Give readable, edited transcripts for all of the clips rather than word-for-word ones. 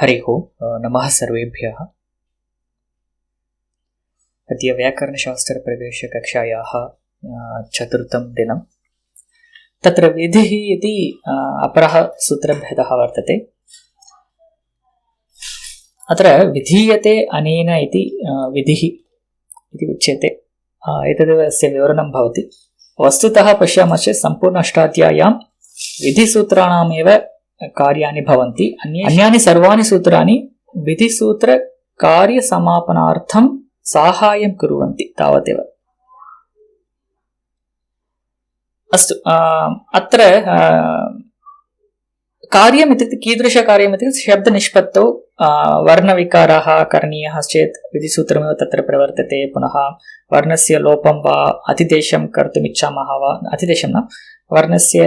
हरिः ओम् नमः सर्वेभ्यः। अद्य व्याकरणशास्त्रप्रवेशकक्षायाः चतुर्थं दिनं। तत्र विधिः इति अपरः सूत्रभेदः वर्तते। अत्र विधीयते अनेन इति विधिः इति उच्यते। एतदेव अस्य विवरणं भवति। वस्तुतः पश्यामश्चेत् सम्पूर्ण अष्टाध्याय्यां विधिसूत्राणामेव कार्याणि भवन्ति। अन्यानि सर्वाणि सूत्राणि विधिसूत्रकार्यसमापनार्थं साहाय्यं कुर्वन्ति तावदेव। अस्तु, अत्र कार्यम् इत्युक्ते कीदृशकार्यम् इत्युक्ते शब्दनिष्पत्तौ वर्णविकाराः करणीयः चेत् विधिसूत्रमेव तत्र प्रवर्तते। पुनः वर्णस्य लोपं वा अतिदेशं कर्तुम् इच्छामः वा, अतिदेशं न, वर्णस्य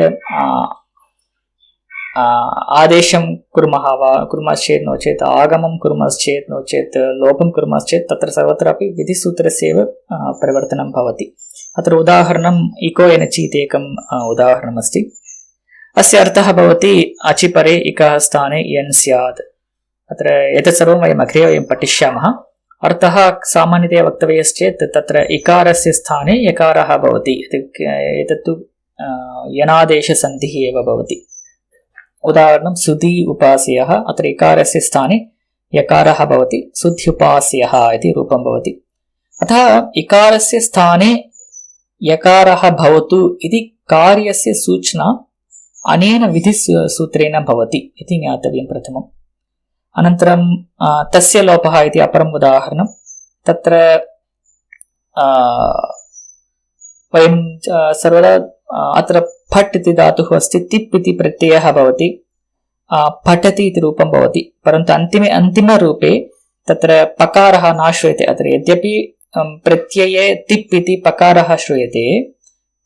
आदेशं कुर्मश्चेत् नो चेत् आगमं कुर्मश्चेत् नो चेत् लोपं कुर्मश्चेत् तत्र सर्वत्रापि विधिसूत्रस्यैव परिवर्तनं भवति। अत्र उदाहरणम् इको एनचि इति एकम् उदाहरणमस्ति। अस्य अर्थः भवति अचिपरे इकः स्थाने यन् स्यात्। अत्र एतत् सर्वं वयम् अग्रे पठिष्यामः। अर्थः सामान्यतया वक्तव्यश्चेत् तत्र इकारस्य स्थाने यकारः भवति। एतत्तु यनादेशसन्धिः एव भवति। उदाहरणं सुधि उपास्यः, अत्र इकारस्य स्थाने यकारः भवति, सुध्युपास्यः इति रूपं भवति। अतः इकारस्य स्थाने यकारः भवतु इति कार्यस्य सूचना अनेन विधिसूत्रेण भवति इति ज्ञातव्यं प्रथमम्। अनन्तरं तस्य लोपः इति अपरम् उदाहरणं। तत्र वयं सर्वदा अत्र फट् इति धातुः अस्ति, तिप् इति प्रत्ययः भवति, पठति इति रूपं भवति, परन्तु अन्तिमरूपे तत्र पकारः न श्रूयते। अत्र यद्यपि प्रत्यये तिप् इति पकारः श्रूयते,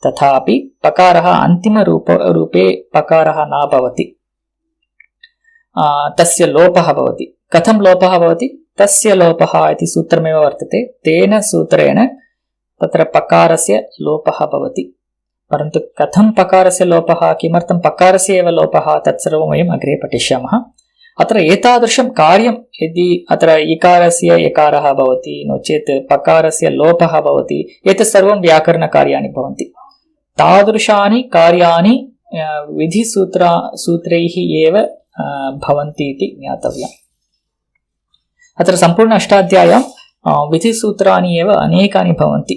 तथापि पकारः अन्तिमरूपे पकारः न भवति, तस्य लोपः भवति। कथं लोपः भवति? तस्य लोपः इति सूत्रमेव वर्तते। तेन सूत्रेण तत्र पकारस्य लोपः भवति। परन्तु कथं पकारस्य लोपः, किमर्थं पकारस्य एव लोपः, तत्सर्वं वयम् अग्रे पठिष्यामः। अत्र एतादृशं कार्यं यदि अत्र इकारस्य यकारः भवति, नो चेत् पकारस्य लोपः भवति, एतत् सर्वं व्याकरणकार्याणि भवन्ति। तादृशानि कार्याणि विधिसूत्रैः एव भवन्ति इति ज्ञातव्यम्। अत्र सम्पूर्ण अष्टाध्याय्यां विधिसूत्राणि एव अनेकानि भवन्ति।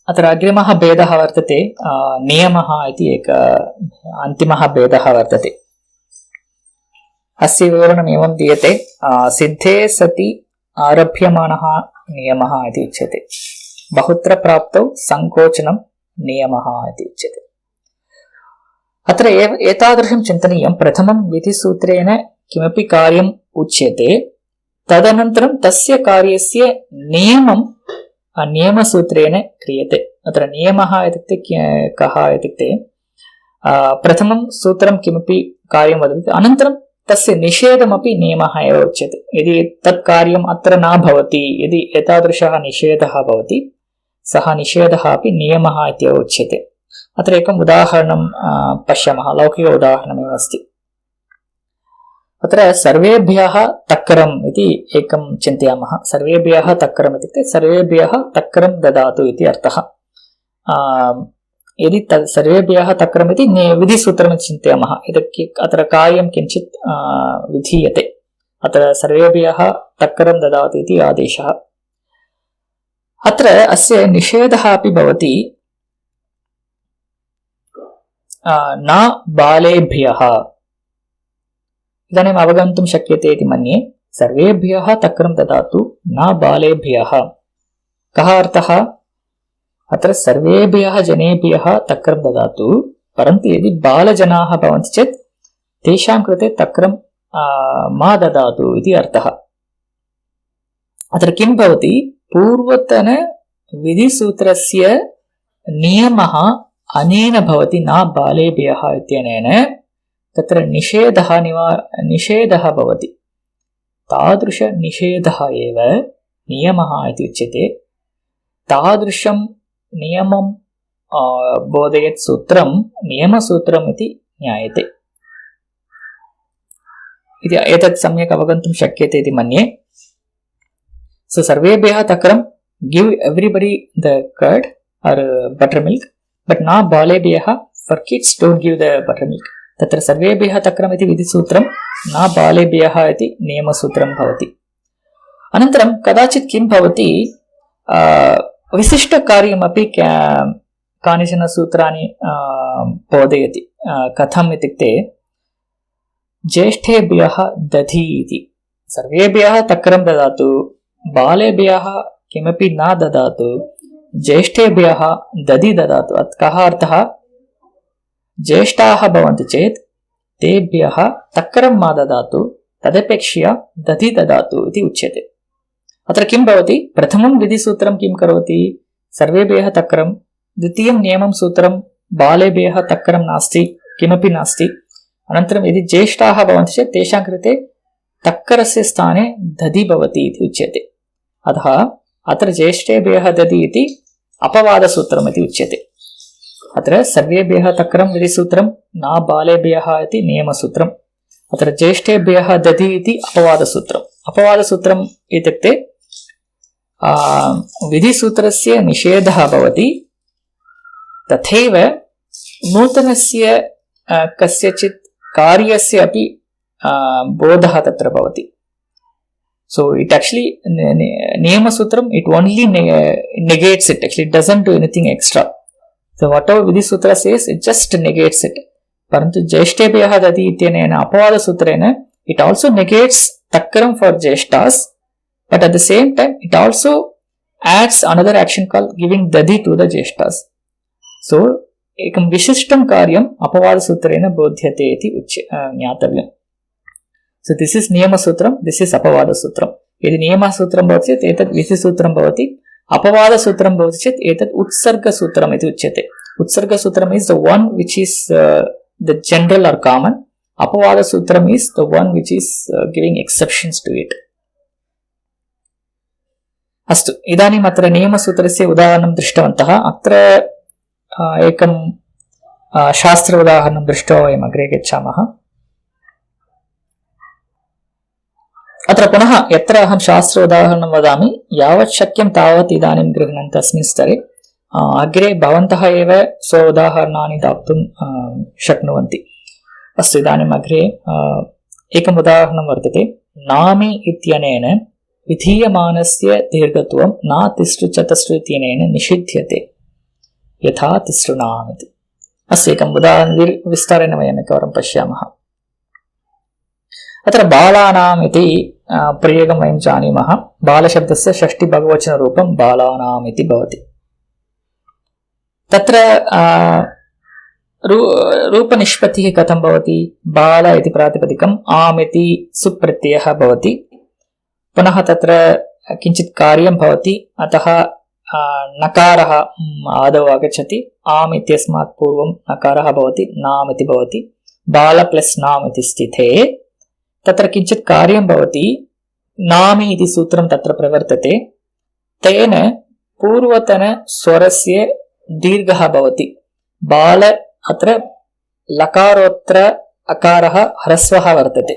अत्र अग्रिमः भेदः वर्तते, नियमः इति एकः अन्तिमः भेदः वर्तते। अस्य विवरणम् एवं दीयते। सिद्धे सति आरभ्यमानः नियमः इति उच्यते। बहुत्र प्राप्तौ संकोचनं नियमः इति उच्यते। अत्र एतादृशं चिन्तनीयं, प्रथमं विधिसूत्रेण किमपि कार्यम् उच्यते, तदनन्तरं तस्य कार्यस्य नियमं नियमसूत्रेण क्रियते। अत्र नियमः इत्युक्ते कः इत्युक्ते, प्रथमं सूत्रं किमपि कार्यं वदति, अनन्तरं तस्य निषेधमपि नियमः एव उच्यते। यदि तत् कार्यम् अत्र न भवति, यदि एतादृशः निषेधः भवति, सः निषेधः अपि नियमः इत्येव उच्यते। अत्र एकम् उदाहरणं पश्यामः, लौकिक उदाहरणमेव अस्ति। अत्र सर्वेभ्यः तक्रम् इति एकं चिन्तयामः। सर्वेभ्यः तक्रम् इत्युक्ते सर्वेभ्यः तक्रं ददातु इति अर्थः। यदि सर्वेभ्यः तक्रम् इति विधिसूत्रं चिन्तयामः, अत्र कार्यं किञ्चित् विधीयते। अत्र सर्वेभ्यः तक्रं ददातु इति आदेशः। अत्र अस्य निषेधः अपि भवति, न बालेभ्यः। इदानीम् अवगन्तुं शक्यते इति मन्ये। सर्वेभ्यः तक्रं ददातु, न बालेभ्यः। कः अर्थः? अत्र सर्वेभ्यः जनेभ्यः तक्रं ददातु, परन्तु यदि बालजनाः भवन्ति चेत् तेषां कृते तक्रं मा ददातु इति अर्थः। अत्र किं भवति? पूर्वतन विधिसूत्रस्य नियमः अनेन भवति, न बालेभ्यः इत्यनेन तत्र निषेधः भवति। तादृशनिषेधः एव नियमः इति उच्यते। तादृशं नियमं बोधयत् सूत्रं नियमसूत्रम् इति ज्ञायते। इति एतत् सम्यक् अवगन्तुं शक्यते इति मन्ये. So सर्वेभ्यः तक्रं give everybody the curd or buttermilk, but na balebhyah, for kids don't give the buttermilk. तत्र सर्वेभ्यः तक्रम् इति विधिसूत्रं न बालेभ्यः इति नियमसूत्रं भवति. अनन्तरं कदाचित् किं भवति, विशिष्टकार्यमपि कानिचन सूत्राणि बोधयति. कथम् इत्युक्ते ज्येष्ठेभ्यः दधि इति. सर्वेभ्यः तक्रं ददातु, बालेभ्यः किमपि न ददातु, ज्येष्ठेभ्यः दधि ददातु. कः अर्थः? ज्येष्ठाः भवन्ति चेत् तेभ्यः तक्रं मा ददातु, तदपेक्षया दधि ददातु इति उच्यते. अत्र किं भवति, प्रथमं विधिसूत्रं किं करोति, सर्वेभ्यः तक्रं, द्वितीयं नियमं सूत्रं बालेभ्यः तक्रं नास्ति, किमपि नास्ति. अनन्तरं यदि ज्येष्ठाः भवन्ति चेत् तेषां कृते तक्रस्य स्थाने दधि भवति इति उच्यते. अतः अत्र ज्येष्ठेभ्यः दधि इति अपवादसूत्रम् इति उच्यते. अत्र सर्वेभ्यः तक्रं विधिसूत्रं न बालेभ्यः इति नियमसूत्रम्. अत्र ज्येष्ठेभ्यः दधि इति अपवादसूत्रम्. अपवादसूत्रम् इत्युक्ते विधिसूत्रस्य निषेधः भवति, तथैव नूतनस्य कस्यचित् कार्यस्य अपि बोधः तत्र भवति. So it actually niyamasutram, it only negates it. Actually it doesn't do anything extra. So whatever Vidhi Sutra says, it just negates it. Parantu Jeshtebhyah Dadi Ityanena Apavada Sutrena, it also negates Takram for Jeshtas, but at the same time, it also adds another action called giving Dadi to the Jeshtas. So, ekam Vishishtam Karyam Apavada Sutrena Bodhyate iti Nyatavyam. So this is Niyama Sutram, this is Apavada Sutram. Yadi Niyama Sutram bhavati chet etat Vithi Sutram bhavati. Apavada Sutram bhavati chet etat Utsarga Sutram iti uchyate. Utsarga Sutram is the one which is the general or common. Apavada Sutram is the one which is giving exceptions to it. Astu. Idanim atra Niyama Sutrasya udaharanam drishtavantah. Atra ekam Shastra udaharanam drishtva vayam agre gacchamaha. अत्र पुनः यत्र अहं शास्त्र उदाहरणं वदामि, यावत् शक्यं तावत् इदानीं गृह्णन्तु अस्मिन् स्तरे. अग्रे भवन्तः एव स्व उदाहरणानि दातुं शक्नुवन्ति. अस्तु, इदानीम् अग्रे एकम् उदाहरणं वर्तते. नामि इत्यनेन विधीयमानस्य दीर्घत्वं न तिसृ चतसृ इत्यनेन निषिध्यते यथा तिसृणाम् इति. अस्तु, एकम् उदाहरणं विस्तारेण वयम् एकवारं पश्यामः. अत्र बालानाम् इति प्रयोगं वयं जानीमः. बालशब्दस्य षष्ठी बहुवचनरूपं बालानाम् इति भवति. तत्र रूपनिष्पत्तिः कथं भवति? बाल इति प्रातिपदिकम्, आम् इति सुप्रत्ययः भवति. पुनः तत्र किञ्चित् कार्यं भवति, अतः नकारः आदौ आगच्छति. आम् इत्यस्मात् पूर्वं नकारः भवति, नाम् इति भवति. बाल प्लस् नाम् इति स्थिते तत्र किञ्चित् कार्यं भवति. नामि इति सूत्रं तत्र प्रवर्तते. तेन पूर्वतन स्वरस्य दीर्घः भवति. बाल अत्र लकारोत्तर अकारः ह्रस्वः वर्तते.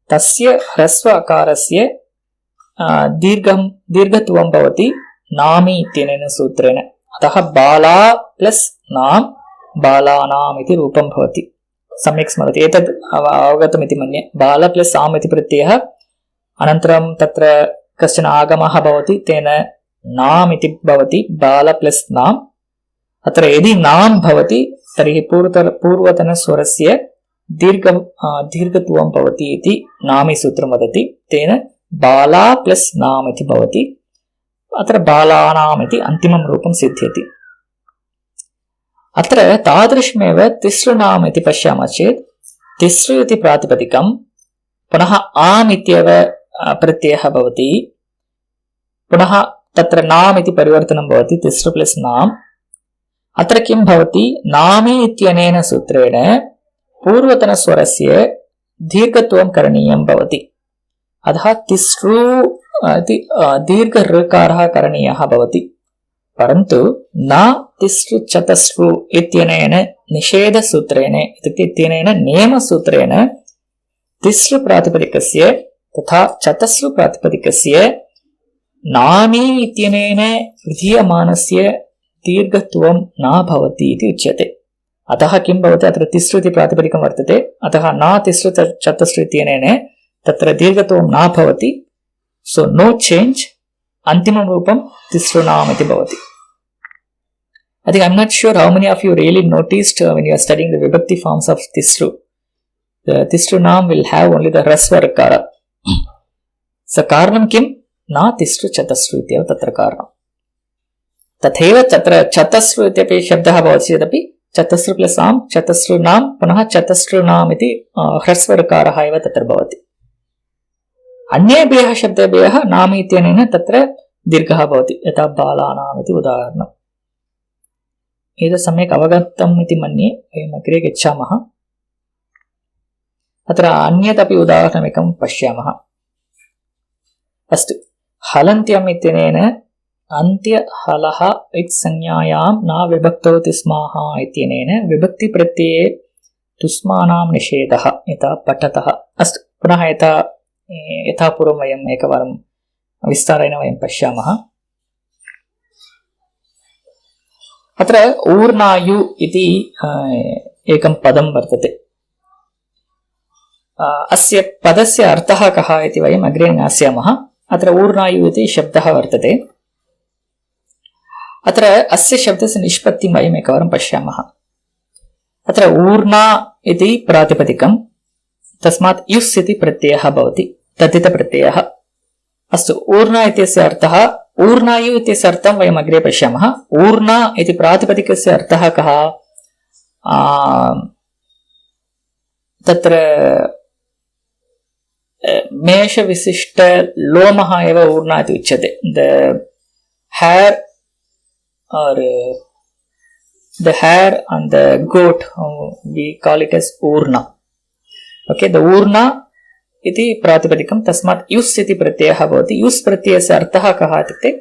तस्य ह्रस्व अकारस्य दीर्घत्वं भवति नामि इत्यनेन सूत्रेण. अतः बाला प्लस् नाम् बालानाम् इति रूपं भवति. सम्यक् स्मरति, एतद् अवगतमिति मन्ये. बाल प्लस् आम् इति प्रत्ययः, अनन्तरं तत्र कश्चन आगमः भवति, तेन नाम् इति भवति. बाल प्लस् नाम्. अत्र यदि नाम् भवति तर्हि पूर्वतनस्वरस्य दीर्घत्वं भवति इति नामि सूत्रं वदति. तेन बाला प्लस् नाम् इति भवति. अत्र बालानाम् इति अन्तिमं रूपं सिद्ध्यति. अत्र तादृशमेव तिसृणाम् इति पश्यामः चेत् तिसृ इति प्रातिपदिकं, पुनः आम् इत्येव प्रत्ययः भवति. पुनः तत्र नाम् इति परिवर्तनं भवति, तिसृ प्लस् नाम्. अत्र किं भवति? नामि इत्यनेन सूत्रेण पूर्वतनस्वरस्य दीर्घत्वं करणीयं भवति. अतः तिसृ इति दीर्घऋकारः करणीयः भवति. परन्तु न तिसृ चतसृ इत्यनेन निषेधसूत्रेण, इत्युक्ते इत्यनेन नियमसूत्रेण तिसृ प्रातिपदिकस्य तथा चतस्रु प्रातिपदिकस्य नामी इत्यनेन विधीयमानस्य दीर्घत्वं न भवति इति उच्यते। अतः किं भवति, अत्र तिसृ इति प्रातिपदिकं वर्तते, अतः न तिसृ चतस्रु इत्यनेन तत्र दीर्घत्वं न भवति, सो नो चेंज, अन्तिमं रूपं तिसृणाम् इति भवति। I think I'm not sure how many of you really noticed when you are studying the vibhakti forms of tisru. The tisrunam will have only the rasvarakara. So karanam kim? Na tisru chatasru ityeva tatra karanam. Tatheva tatra chatasru ityapi shabdah bhavati chetapi chatasru plus am chatasrunam punaha chatasrunam iti hrasvarakaraha eva tatra bhavati. अन्येभ्यः शब्देभ्यः नाम इत्यनेन तत्र दीर्घः भवति, यथा बालानाम् इति उदाहरणम्। एतत् सम्यक् अवगतम् इति मन्ये, वयम् अग्रे गच्छामः। अत्र अन्यदपि उदाहरणमेकं पश्यामः। अस्तु, हलन्त्यम् इत्यनेन अन्त्यहलः इत्संज्ञायां न विभक्तौ तिस्माः इत्यनेन विभक्तिप्रत्यये तुस्मानां निषेधः, यथा पठतः। अस्तु, पुनः यथा पूर्वं वयम् एकवारं विस्तारेण वयं पश्यामः। अत्र ऊर्नायु इति एकं पदं वर्तते। अस्य पदस्य अर्थः कः इति वयम् अग्रे ज्ञास्यामः। अत्र ऊर्नायु इति शब्दः वर्तते। अत्र अस्य शब्दस्य निष्पत्तिं वयम् एकवारं पश्यामः। अत्र ऊर्ना इति प्रातिपदिकं, तस्मात् युस् इति प्रत्ययः भवति, तद्धितप्रत्ययः। अस्तु, ऊर्ना इत्यस्य अर्थः, ऊर्नायु इत्यस्य अर्थं वयम् अग्रे पश्यामः। ऊर्ना इति प्रातिपदिकस्य अर्थः कः? तत्र मेषविशिष्टलोमः एव ऊर्ना इति उच्यते। The hair on the goat, we call it as urna. Okay, the urna इति प्रातिपदिकं, तस्मात् युस् इति प्रत्ययः भवति। युस् प्रत्ययस्य अर्थः कः इत्युक्ते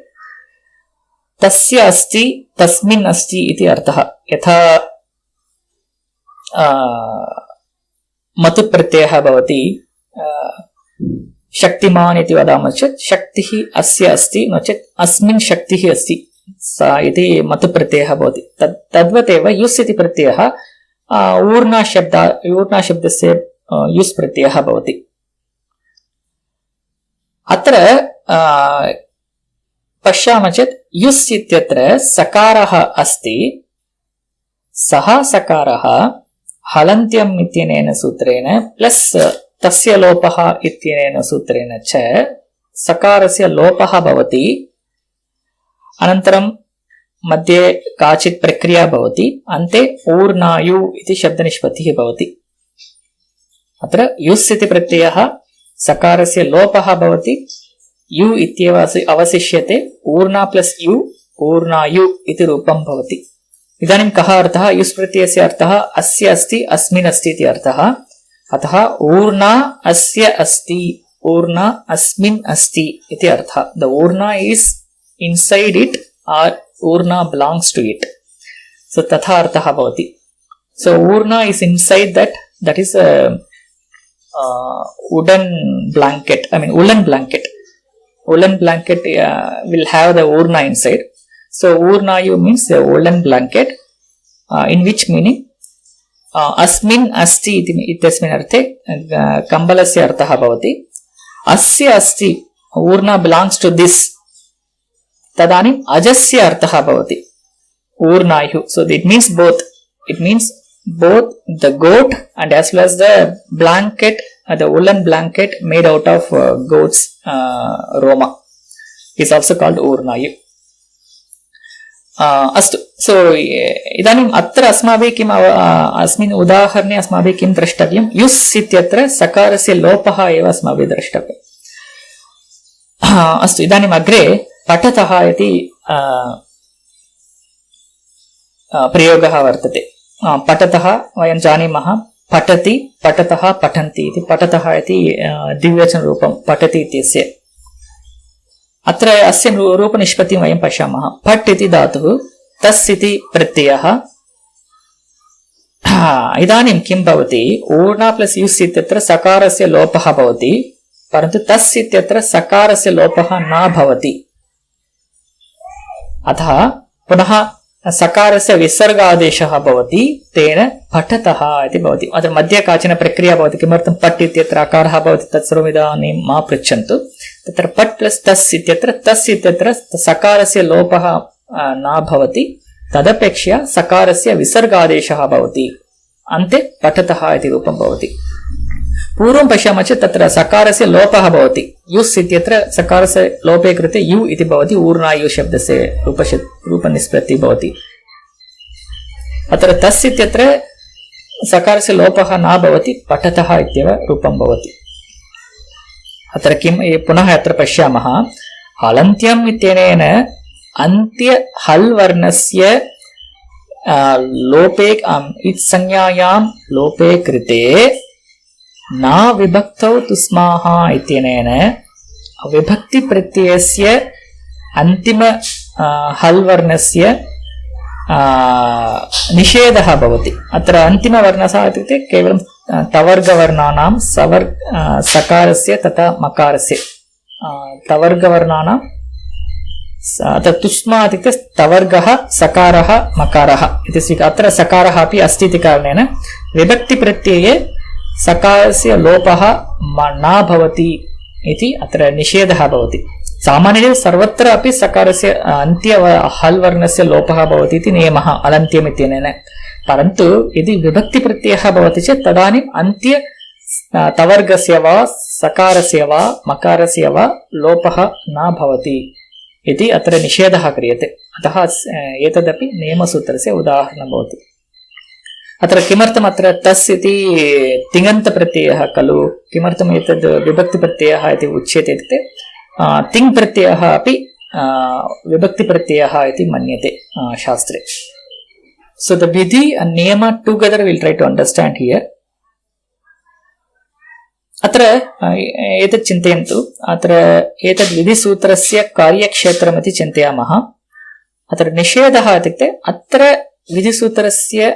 तस्य अस्ति, तस्मिन् अस्ति इति अर्थः। यथा मतु प्रत्ययः भवति, शक्तिमान् इति वदामः चेत् शक्तिः अस्य अस्ति, नो चेत् अस्मिन् शक्तिः अस्ति सा इति मतु प्रत्ययः भवति। तद्वत् एव युस् इति प्रत्ययः ऊर्ना शब्दस्य युस् प्रत्ययः भवति। अत्र पश्यामः चेत् युस् इत्यत्र सकारः अस्ति, सः सकारः हलन्त्यम् इत्यनेन सूत्रेण प्लस् तस्य लोपः इत्यनेन सूत्रेण च सकारस्य लोपः भवति। अनन्तरं मध्ये काचित् प्रक्रिया भवति, अन्ते ऊर्नायु इति शब्दनिष्पत्तिः भवति। अत्र युस् इति प्रत्ययः, सकारस्य लोपः भवति, यु इत्येव अवशिष्यते, ऊर्ना प्लस् यु ऊर्नायु इति रूपं भवति। इदानीं कः अर्थः? युस् प्रत्ययस्य अर्थः अस्य अस्ति, अस्मिन् अस्ति इति अर्थः। अतः ऊर्ना अस्य अस्ति, ऊर्ना अस्मिन् अस्ति इति अर्थः। द ऊर्ना इस् इन्सैड् इट् आर् ऊर्ना बिलाङ्ग्स् टु इट्, सो तथा अर्थः भवति। सो ऊर्ना is inside that is wooden blanket, I mean woolen blanket. Woolen blanket will have the urna inside. So urnayu means the woolen blanket, in which meaning asmin asti itasmin arthe kambalasya arthah bhavati. Asya asti, urna belongs to this, tadanim ajasya arthah bhavati urnayu. So it means both. It means both the goat and as well as the blanket, the woolen blanket made out of goat's roma is also called urnayu. अस्तु, सो इदानीम् अत्र अस्माभिः किम् अस्मिन् उदाहरणे अस्माभिः किं द्रष्टव्यं? युस् इत्यत्र सकारस्य लोपः एव अस्माभिः द्रष्टव्यम्। अस्तु, इदानीम् अग्रे पठतः इति प्रयोगः वर्तते। पठतः वयं जानीमः, पठति, पठतः, पठन्ति इति। पठतः इति द्विवचनरूपं पठति इत्यस्य। अत्र अस्य रूपनिष्पत्तिं वयं पश्यामः। पठ् इति धातुः, तस् इति प्रत्ययः, इदानीं किं भवति ऊर्णा प्लस् युस् इत्यत्र सकारस्य लोपः भवति परन्तु तस् इत्यत्र सकारस्य लोपः न भवति अतः पुनः सकारस्य विसर्गादेशः भवति तेन पठतः इति भवति अत्र मध्ये काचन प्रक्रिया भवति किमर्थं पट् इत्यत्र अकारः भवति तत्सर्वम् इदानीं मा पृच्छन्तु तत्र पट् प्लस् तस् इत्यत्र सकारस्य लोपः न भवति तदपेक्षया सकारस्य विसर्गादेशः भवति अन्ते पठतः इति रूपं भवति पूर्वं पश्यामः चेत् तत्र सकारस्य लोपः भवति युस् इत्यत्र सकारस्य लोपे कृते यु इति भवति ऊर्णायु शब्दस्य रूपनिष्पत्तिः भवति अत्र तस् इत्यत्र सकारस्य लोपः न भवति पठतः इत्येव रूपं भवति अत्र किं पुनः अत्र पश्यामः हलन्त्यम् इत्यनेन अन्त्य हल् वर्णस्य लोपे इत्संज्ञायां लोपे कृते न विभक्तौ तुस्माः इत्यनेन विभक्ति प्रत्ययस्य अन्तिम हल् वर्णस्य निषेधः भवति अत्र अन्तिम वर्णः इत्युक्ते केवलं तवर्गवर्णानां सकारस्य तथा मकारस्य तवर्गवर्णानां तुष्मा इत्युक्ते तवर्गः सकारः मकारः इति अत्र सकारः अपि अस्ति इति कारणेन विभक्तिप्रत्यये सकारस्य लोपः न भवति इति अत्र निषेधः भवति सामान्यतया सर्वत्र अपि सकारस्य अन्त्य हल् वर्णस्य लोपः भवति इति नियमः अलन्त्यम् इत्यनेन परन्तु यदि विभक्तिप्रत्ययः भवति चेत् तदानीम् अन्त्य तवर्गस्य वा सकारस्य वा मकारस्य वा लोपः न भवति इति अत्र निषेधः क्रियते अतः एतदपि नियमसूत्रस्य उदाहरणं भवति अत्र किमर्थम् अत्र तस् इति तिङन्तप्रत्ययः खलु किमर्थम् एतद् विभक्तिप्रत्ययः इति उच्यते इत्युक्ते तिङ् प्रत्ययः अपि विभक्तिप्रत्ययः इति मन्यते शास्त्रे so the vidhi and niyama together we'll try to understand here अत्र एतत् चिन्तयन्तु अत्र एतद् विधिसूत्रस्य कार्यक्षेत्रमिति चिन्तयामः अत्र निषेधः इत्युक्ते अत्र विधिसूत्रस्य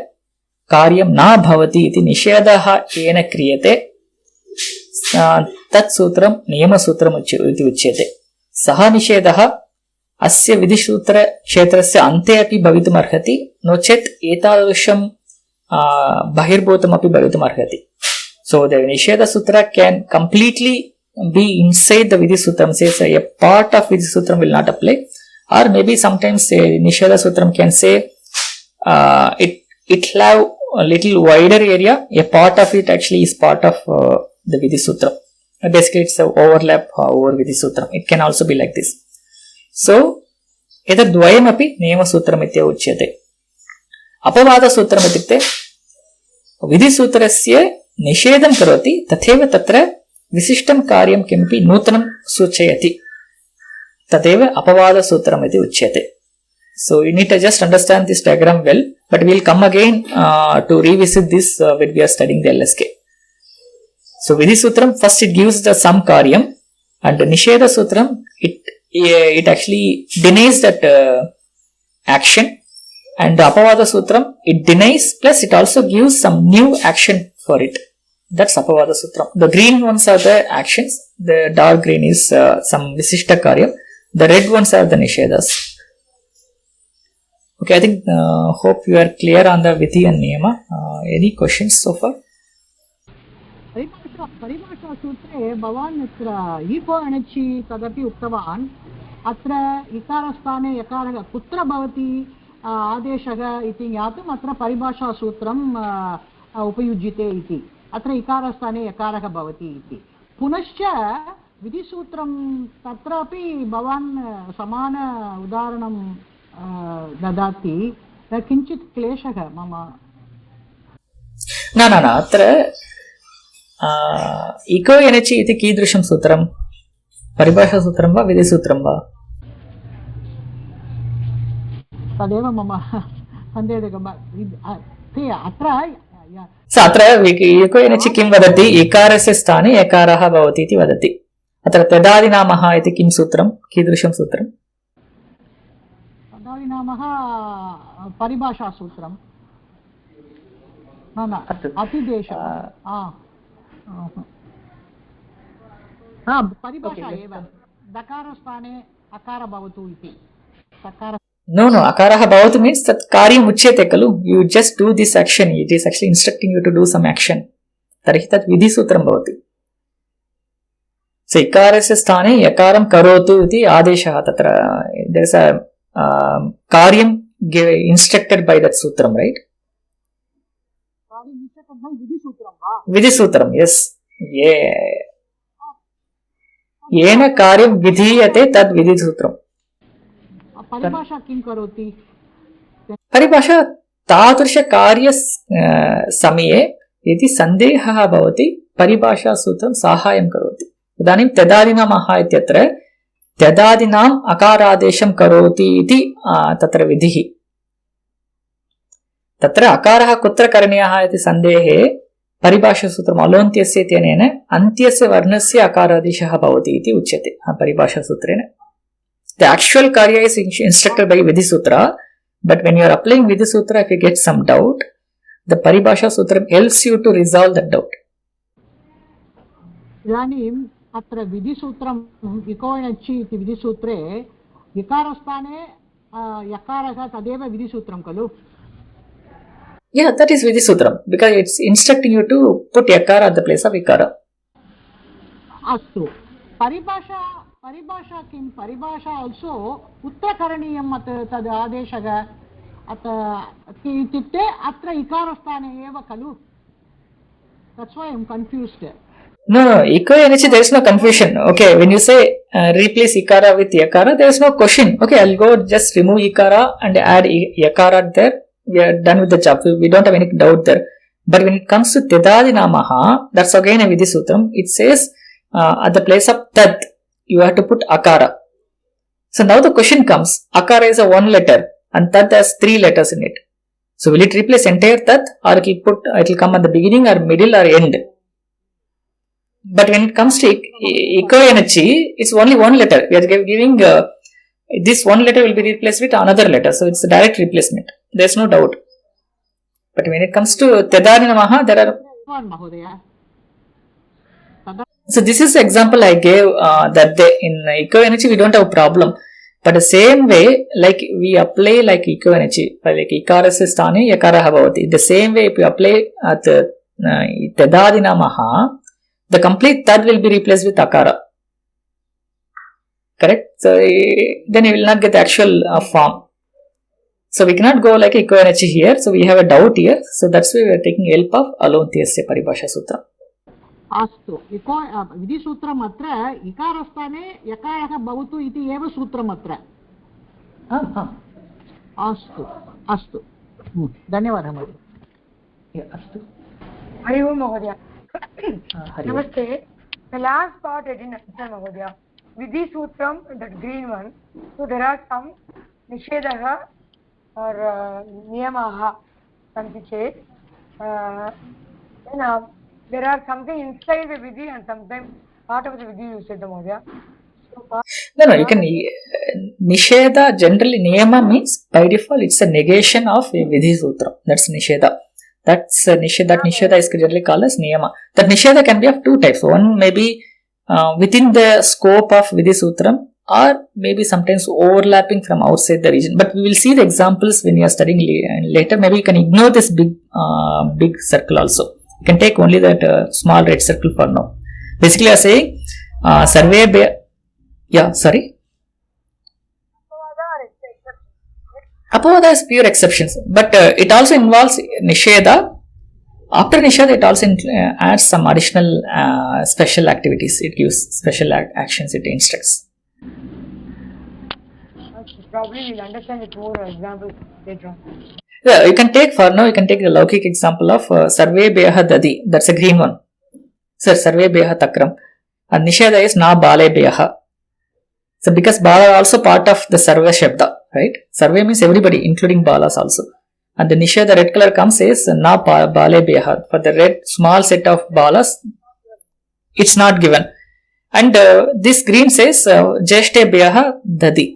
कार्यं न भवति इति निषेधः येन क्रियते तत् सूत्रं नियमसूत्रम् इति उच्यते सः निषेधः अस्य विधिसूत्रक्षेत्रस्य अन्ते अपि भवितुम् अर्हति नो चेत् एतादृशं बहिर्भूतमपि भवितुम् अर्हति so the nisheda sutra can completely be inside the vidhi sutram says a part of vidhi sutram will not apply or maybe sometimes nisheda sutram can say it have a little wider area a part of it actually is part of the vidhi sutram basically it's a overlap over vidhi sutram it can also be like this so etat dvayam api niyama sutram itya uchyate apavada sutram itukte vidhi sutrasya निषेधं करोति तथैव तत्र विशिष्टं कार्यं किमपि नूतनं सूचयति तदेव अपवादसूत्रम् इति उच्यते so you need to just understand this diagram well but we will come again to revisit this when we are studying the LSK so vidhi sutram first it gives the some karyam and nisheda sutram it actually denies that action and apavada sutram it denies plus it also gives some new action for it that's apavada sutram the green ones are the actions the dark green is some visishta karyam the red ones are the nishedas okay I think hope you are clear on the vidhi and niyama any questions so far परिभाषा सूत्रे भवान् अत्र ईपो अणचि तदपि उक्तवान् अत्र इकारस्थाने यकारः कुत्र भवति आदेशः इति ज्ञातुम् अत्र परिभाषा सूत्रम् उपयुज्यते इति अत्र इकारस्थाने यकारः भवति इति पुनश्च विधिसूत्रं तत्रापि भवान् समान उदाहरणं ददाति किञ्चित् क्लेशः मम न अत्र इको एनचि इति कीदृशं सूत्रं परिभाषासूत्रं वा विधिसूत्रं वा तदेव मम सन्देहः अत्र इको एनचि किं वदति इकारस्य स्थाने यकारः भवति इति वदति अत्र तदादिनामः इति किं सूत्रं कीदृशं सूत्रं तदादिनामः परिभाषासूत्रं न अस्तु। अतिदेशः परिभाषा एव दकारस्थाने अकार भवतु इति सकार No, akarah bhavatu means that karyam uchyate kalu. You just do this action. It is actually instructing you to do some action. Tarhi tat vidhi sutram bhavati. So ikarasya sthane yakaram karotu iti adeshah tatra. There is a karyam instructed by that sutram, right? Vidhi sutram, yes. Yeah. Yena karyam vidhiyate tad vidhi sutram. परिभाषा किं करोति परिभाषा तादृश कार्य समये यदि सन्देहः भवति परिभाषा सूत्रं साहाय्यं करोति इदानीं त्यदादिनामः इत्यत्र त्यदादिनाम् अकारादेशं करोति इति तत्र विधिः तत्र अकारः कुत्र करणीयः इति सन्देहे परिभाषा सूत्रम् अलोन्त्यस्य इत्यनेन अन्त्यस्य वर्णस्य अकारादेशः भवति इति उच्यते परिभाषा सूत्रेण. The actual karya is instructed by Vidhi Sutra, but when you are applying Vidhi Sutra, if you get some doubt, the Paribhasha Sutra helps you to resolve that doubt. इदानीम् अत्र विधिसूत्रम् इकोणचि इति विधिसूत्रे इकारस्थाने यकारः तदेव विधिसूत्रं खलु? Yeah, that is Vidhi Sutram because it's instructing you to put yakara at the place of ikara. अस्तु परिभाषा किं परिभाषा also उत्तरकरणीयम् तद् आदेशः इत्युक्ते अत्र इकारस्थाने एव खलु? That's why I'm confused. No, iko enichi there is no confusion. Okay, when you say replace ikara with yakara, there is no question. Okay, I'll go just remove ikara and add yakara there. We are done with the job. We don't have any doubt there. But when it comes to tedadinamaha, that's again a Vidhi Sutram. It says at the place of tad, you have to put akara. So now the question comes, akara is a one letter and tad has three letters in it. So will it replace entire tad or it will come at the beginning or middle or end? But when it comes to ikoyanachi, it's only one letter. We are giving this one letter will be replaced with another letter. So it's a direct replacement. There's no doubt. But when it comes to tedadinamaha, there are... So this is the example I gave that in eco-energy we don't have a problem. But the same way, like we apply like eco-energy, like ikarasya sthane yakaraha bhavati. The same way if you apply at tedadinamaha, the complete tad will be replaced with akara. Correct? So then you will not get the actual form. So we cannot go like eco-energy here. So we have a doubt here. So that's why we are taking help of Alontyasya Paribhasha Sutra. अस्तु विधिसूत्रम् अत्र इकारस्थाने यकारः भवतु इति एव सूत्रम् अत्र. अस्तु अस्तु धन्यवादः महोदय. अस्तु हरि ओम् महोदय. नमस्ते. The last part I didn't understand महोदय. विधिसूत्रं, that green one, so there are some निषेधः or नियमाः सन्ति चेत् there are something inside the vidhi and sometimes part of the vidhi you said Mhodaya. No, you can nisheda generally niyama means by default it's a negation of a vidhi sutra. That's nisheda. That's nisheda. That nisheda is generally called as niyama. That nisheda can be of two types. One may be within the scope of vidhi sutram or maybe sometimes overlapping from outside the region. But we will see the examples when you are studying later. Maybe you can ignore this big circle also. You can take only that small red circle for now. Basically, I am saying, Apavada is pure exceptions, but it also involves nisheda. After nisheda, it also adds some additional special activities. It gives special actions. It instructs. Probably we'll understand it more examples later on. Yeah, you can take for now. You can take the Laukik example of Sarve Beha Dadi. That's a green one. Sir, Sarve Beha Takram. And Nisheda is Na Bale Beha. So because Bala are also part of the Sarva Shabda, right? Sarve means everybody, including Balas also. And the Nisheda, the red color comes is Na Bale Beha. For the red small set of Balas, it's not given. And this green says Jeshte Beha Dadi.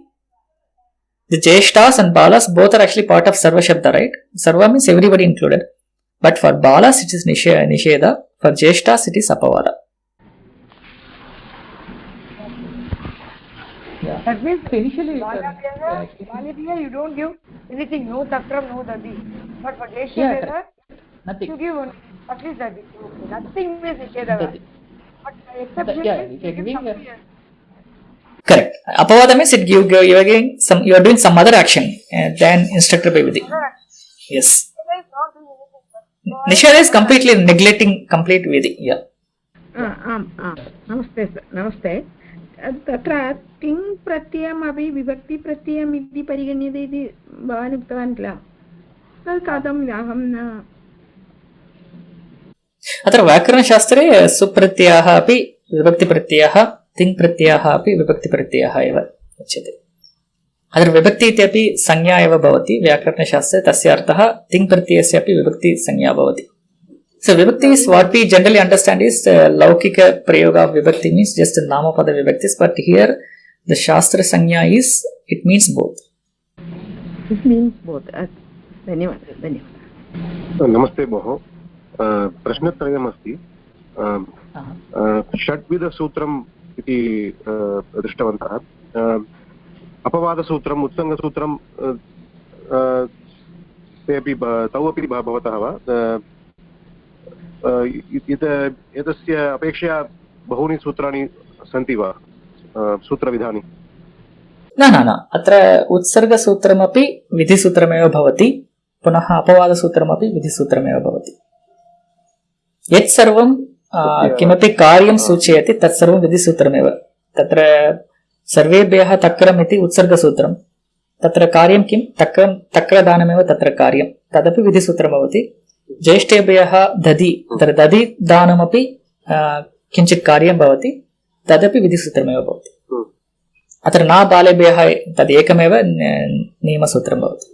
The Jeshtas and Balas both are actually part of Sarva Shabda, right? Sarva means everybody included. But for balas it is nisheda, for jeshtas it is apavada. Yeah. That means initially Balabhya you don't give anything, no takram, no dadi. But for Jesha yeah, nothing. you give only, at least dadi. Nothing means nisheda. But exception Yeah, is if you're giving Correct. Apavada means it you are giving some, you are doing some other action than instructed by vidhi. Yes. Nisheda is completely neglecting complete vidhi. Yeah. नमस्ते नमस्ते तत्र तिङ् प्रत्ययमपि विभक्ति प्रत्ययम् इति परिगण्यते इति भवान् उक्तवान् किल तत् कथम् अहं न अत्र व्याकरणशास्त्रे सुप्रत्ययः अपि विभक्तिप्रत्ययः तिङ् प्रत्ययः अपि विभक्तिप्रत्ययः एव उच्यते अत्र विभक्ति इत्यपि संज्ञा एव भवति व्याकरणशास्त्रे तस्य अर्थः तिङ् प्रत्ययस्य अपि विभक्ति संज्ञा भवति So vibhakti is what we generally understand is laukika prayoga of vibhakti means just namapada vibhaktis, but here the shastra sanya is it means both. It means both. धन्यवादः धन्यवादः नमस्ते भोः प्रश्नत्रयमस्ति षड्विधसूत्रम् इति दृष्टवन्तः अपवादसूत्रम् उत्सङ्गसूत्रं ते अपि तौ अपि भवतः वा एतस्य अपेक्षया बहूनि सूत्राणि सन्ति वा सूत्रविधानि न न न अत्र उत्सर्गसूत्रमपि विधिसूत्रमेव भवति पुनः अपवादसूत्रमपि विधिसूत्रमेव भवति यत् सर्वं किमपि कार्यं सूचयति तत् सर्वं विधिसूत्रमेव तत्र सर्वेभ्यः तक्रम् इति उत्सर्गसूत्रं तत्र कार्यं किं तक्रदानमेव तत्र कार्यं तदपि विधिसूत्रं भवति ज्येष्ठेभ्यः दधि तत्र दधि दानमपि किञ्चित् कार्यं भवति तदपि विधिसूत्रमेव भवति अत्र न बालेभ्यः तदेकमेव नियमसूत्रं भवति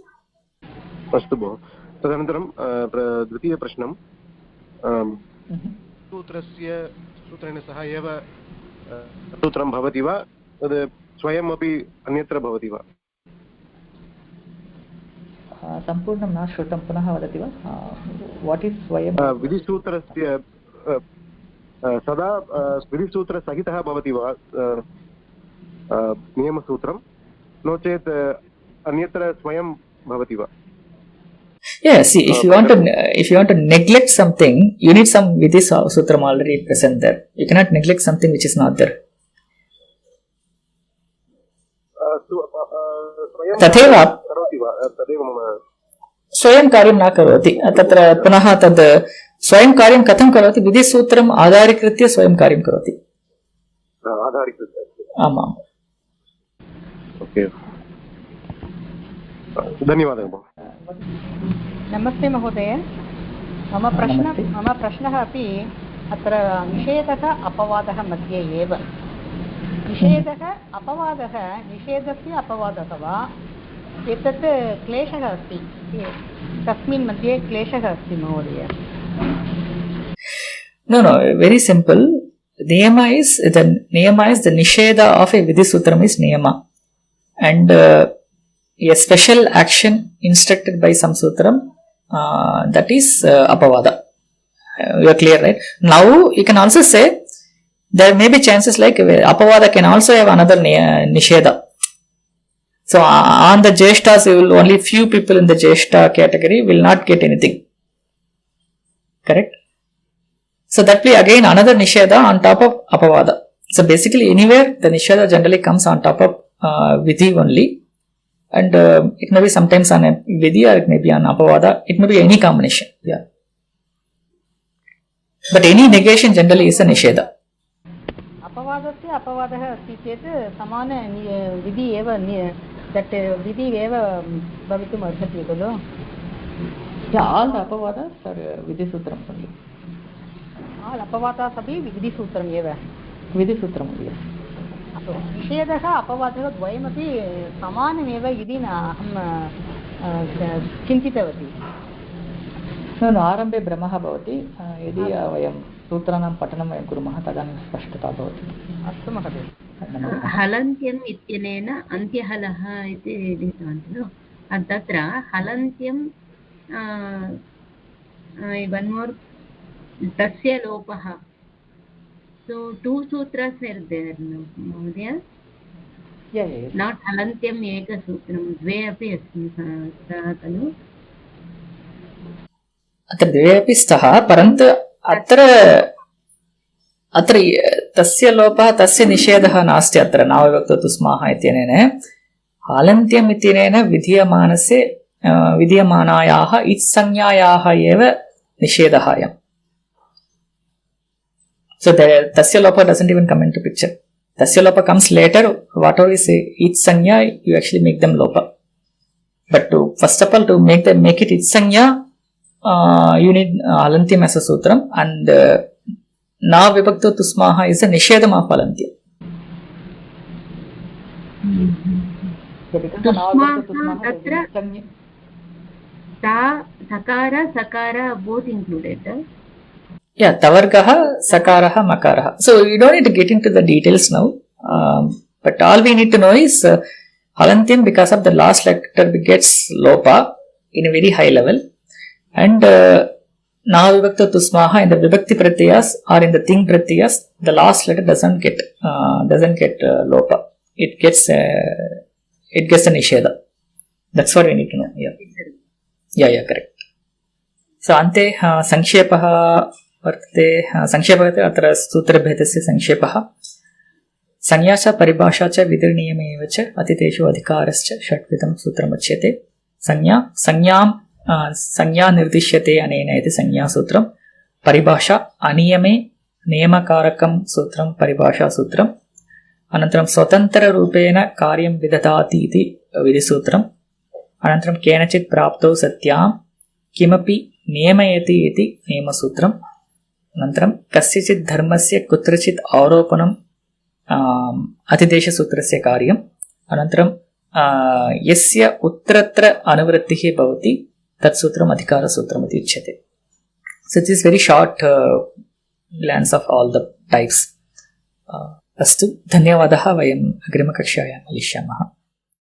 अस्तु भोः तदनन्तरं द्वितीयप्रश्नं सूत्रेण सह एव सूत्रं भवति वा तद् स्वयमपि अन्यत्र भवति वा सम्पूर्णं न श्रुतं पुनः वदति वा वाट् इस् स्वयं विधिसूत्रस्य सदा विधिसूत्रसहितः भवति वा नियमसूत्रं नो चेत् अन्यत्र स्वयं भवति वा Yeah, see, if you want to neglect something, you need some vidhi sutram already present there. You cannot neglect something which is not there. तथैव स्वयं कार्यं न करोति तत्र पुनः तद् स्वयं कार्यं कथं करोति विधिसूत्रम् आधारीकृत्य स्वयं कार्यं करोति आमाम् ओके धन्यवादः नमस्ते महोदय मम प्रश्नः अपि अत्र निषेधः अपवादः मध्ये एव निषेधः अपवादः निषेधस्य अपवादः वा एतत् क्लेशः अस्ति तस्मिन् मध्ये क्लेशः अस्ति महोदय No, very simple. Niyama is the nisheda of a vidhi sutram is niyama, and a special action instructed by some sutram that is apavada. You are clear, right? Now you can also say there may be chances like apavada can also have another nisheda. So on the jeshtas, only few people in the jeshta category will not get anything. Correct? So that will again another nisheda on top of apavada. So basically anywhere the nisheda generally comes on top of vidhi only, and it may be sometimes on a vidhi or it may be on apavada. It may be any combination. Yeah. But any negation generally is a nisheda. अपवादस्य अपवादः अस्ति चेत् समान विधि एव that विधि एव भवितुम् अर्हति खलु आल् अपवादास् विधिसूत्रं खलु आल् अपवादास् अपि विधिसूत्रम् एव विधिसूत्रम् एव निषेधः अपवादः द्वयमपि समानमेव इति अहं चिन्तितवती आरम्भे भ्रमः भवति यदि वयं सूत्राणां पठनं वयं कुर्मः तदानीं स्पष्टता भवति अस्तु महोदय हलन्त्यम् इत्यनेन अन्त्यहलः इति लिखितवान् खलु तत्र हलन्त्यं one more, tasya lopaha. So 2 sutras were there, Mahodaya. Yeah. Not halantyam eka sutram, dve api अस्ति सः खलु. अत्र द्वे अपि स्तः, परन्तु अत्र तस्य लोपः तस्य निषेधः नास्ति. अत्र नाविभक्तौ तुस्माः इत्यनेन हालन्त्यम् इत्यनेन विधीयमानायाः इत्संज्ञायाः एव निषेधः अयम्. So tasya lopa doesn't even come into picture. Tasya lopa comes later. Whatever is it sanya, you actually make them lopa. But first of all, to make it it sanya, you need halantyam as a sutram, and na vibhakto tusmaha is a nishedam of halantyam. Tatra ta sakara sakara both included. Yeah, tavargaha, sakaraha, makaraha. So you don't need to get into the details now. But all we need to know is halantyam, because of the last letter, gets lopa in a very high level, and naha vibhakta tusmaha in the vibhakti pratyayas or in the ting pratyayas, the last letter doesn't get lopa. It gets a nisheda. That's what we need to know. Yeah, correct. So ante sankshepaha वर्तते. संक्षेपः अत्र सूत्रभेदस्य संक्षेपः. संज्ञा च परिभाषा च विधिर्नियमे एव च अतितेषु अधिकारश्च षड्विधं सूत्रमुच्यते. संज्ञा निर्दिश्यते अनेन इति संज्ञासूत्रं. परिभाषा अनियमे नियमकारकं सूत्रं परिभाषासूत्रम्. अनन्तरं स्वतन्त्ररूपेण कार्यं विदधाति इति विधिसूत्रम्. अनन्तरं केनचित् प्राप्तौ सत्यां किमपि नियमयति इति नियमसूत्रम्. अनन्तरं कस्यचित् धर्मस्य कुत्रचित् आरोपणम् अतिदेशसूत्रस्य कार्यम्. अनन्तरं यस्य उत्तरत्र अनुवृत्तिः भवति तत् सूत्रम् अधिकारसूत्रम् इति उच्यते. So it is very short glance of all the types. अस्तु, धन्यवादः. वयम् अग्रिमकक्षायां मिलिष्यामः.